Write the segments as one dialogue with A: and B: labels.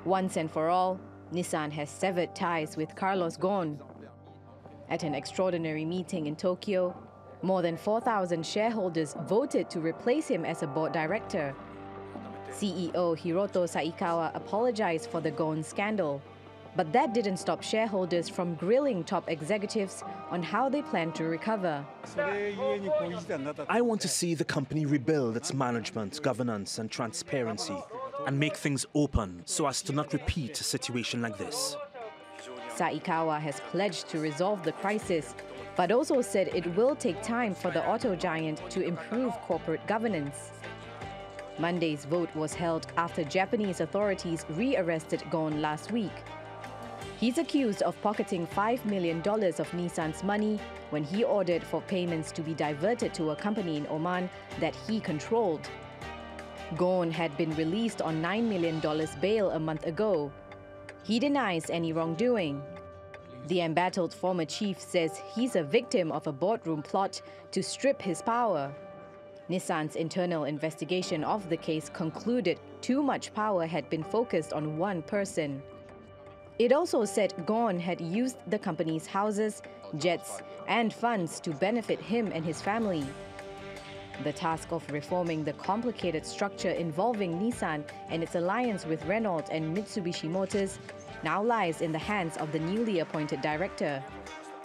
A: Once and for all, Nissan has severed ties with Carlos Ghosn. At an extraordinary meeting in Tokyo, more than 4,000 shareholders voted to replace him as a board director. CEO Hiroto Saikawa apologized for the Ghosn scandal, but that didn't stop shareholders from grilling top executives on how they plan to recover.
B: I want to see the company rebuild its management, governance and transparency and make things open so as to not repeat a situation like this.
A: Saikawa has pledged to resolve the crisis, but also said it will take time for the auto giant to improve corporate governance. Monday's vote was held after Japanese authorities re-arrested Ghosn last week. He's accused of pocketing $5 million of Nissan's money when he ordered for payments to be diverted to a company in Oman that he controlled. Ghosn had been released on $9 million bail a month ago. He denies any wrongdoing. The embattled former chief says he's a victim of a boardroom plot to strip his power. Nissan's internal investigation of the case concluded too much power had been focused on one person. It also said Ghosn had used the company's houses, jets, and funds to benefit him and his family. The task of reforming the complicated structure involving Nissan and its alliance with Renault and Mitsubishi Motors now lies in the hands of the newly appointed director.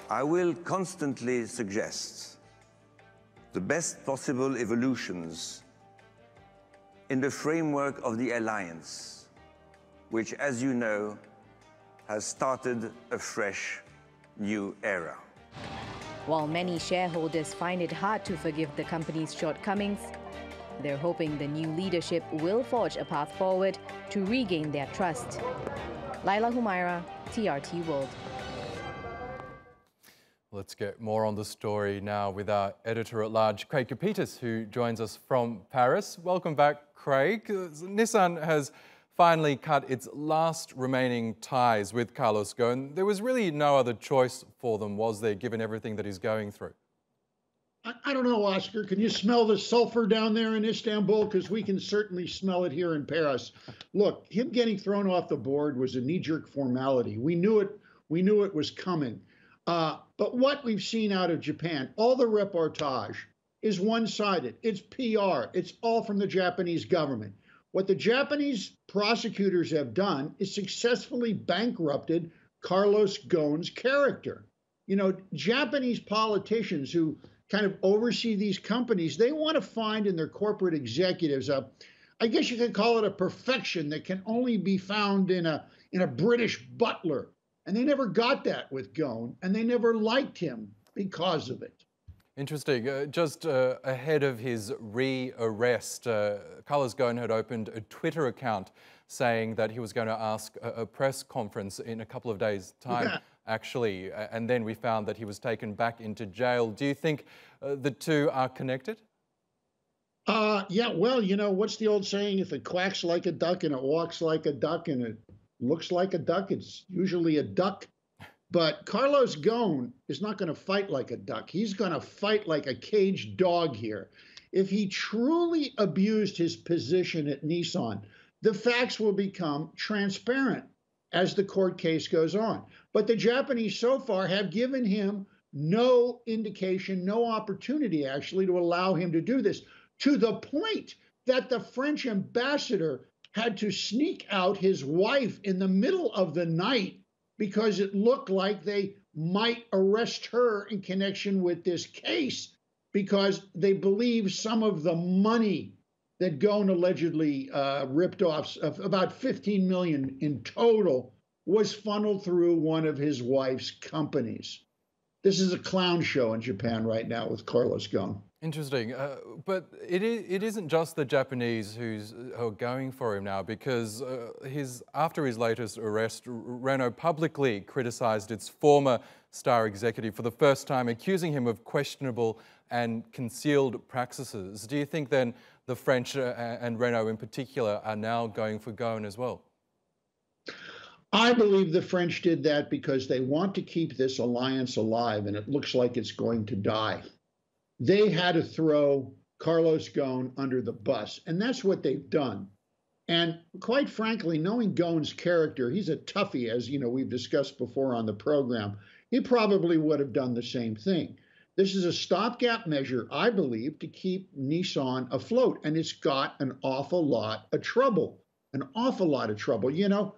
C: I will constantly suggest the best possible evolutions in the framework of the alliance, which, as you know, has started a fresh new era.
A: While many shareholders find it hard to forgive the company's shortcomings, they're hoping the new leadership will forge a path forward to regain their trust. Laila Humairah, TRT World.
D: Let's get more on the story now with our editor-at-large, Craig Copetas, who joins us from Paris. Welcome back, Craig. Nissan has finally cut its last remaining ties with Carlos Ghosn. There was really no other choice for them, was there, given everything that he's going through?
E: I don't know, Oscar. Can you smell the sulfur down there in Istanbul? Because we can certainly smell it here in Paris. Look, him getting thrown off the board was a knee-jerk formality. We knew it was coming. But what we've seen out of Japan, all the reportage is one-sided. It's PR. It's all from the Japanese government. What the Japanese prosecutors have done is successfully bankrupted Carlos Ghosn's character. You know, Japanese politicians who kind of oversee these companies, they want to find in their corporate executives I guess you could call it a perfection that can only be found in a British butler. And they never got that with Ghosn, and they never liked him because of it.
D: Interesting. Just ahead of his re-arrest, Carlos Ghosn had opened a Twitter account saying that he was going to ask a press conference in a couple of days' time, actually. And then we found that he was taken back into jail. Do you think the two are connected?
E: Yeah, well, you know, what's the old saying? If it quacks like a duck and it walks like a duck and it looks like a duck, it's usually a duck. But Carlos Ghosn is not going to fight like a duck. He's going to fight like a caged dog here. If he truly abused his position at Nissan, the facts will become transparent as the court case goes on. But the Japanese so far have given him no indication, no opportunity actually to allow him to do this, to the point that the French ambassador had to sneak out his wife in the middle of the night because it looked like they might arrest her in connection with this case because they believe some of the money that Ghosn allegedly ripped off, of about $15 million in total, was funneled through one of his wife's companies. This is a clown show in Japan right now with Carlos Ghosn.
D: Interesting, but it isn't just the Japanese who are going for him now, because after his latest arrest, Renault publicly criticised its former star executive for the first time, accusing him of questionable and concealed practices. Do you think then the French and Renault in particular are now going for Ghosn as well?
E: I believe the French did that because they want to keep this alliance alive, and it looks like it's going to die. They had to throw Carlos Ghosn under the bus, and that's what they've done. And quite frankly, knowing Ghosn's character, he's a toughie, as you know, we've discussed before on the program. He probably would have done the same thing. This is a stopgap measure, I believe, to keep Nissan afloat, and it's got an awful lot of trouble, an awful lot of trouble. You know,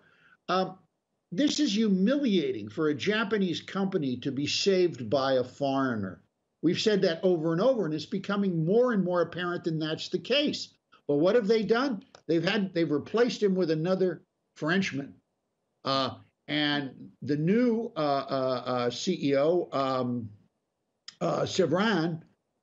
E: this is humiliating for a Japanese company to be saved by a foreigner. We've said that over and over, and it's becoming more and more apparent that that's the case. But what have they done? They've replaced him with another Frenchman, and the new CEO, Sevran,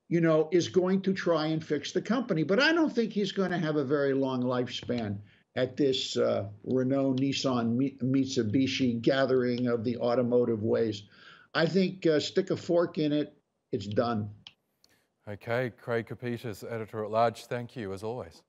E: you know, is going to try and fix the company. But I don't think he's going to have a very long lifespan at this Renault, Nissan, Mitsubishi gathering of the automotive ways. I think stick a fork in it, it's done.
D: Okay, Craig Copetas, Editor-at-Large, thank you as always.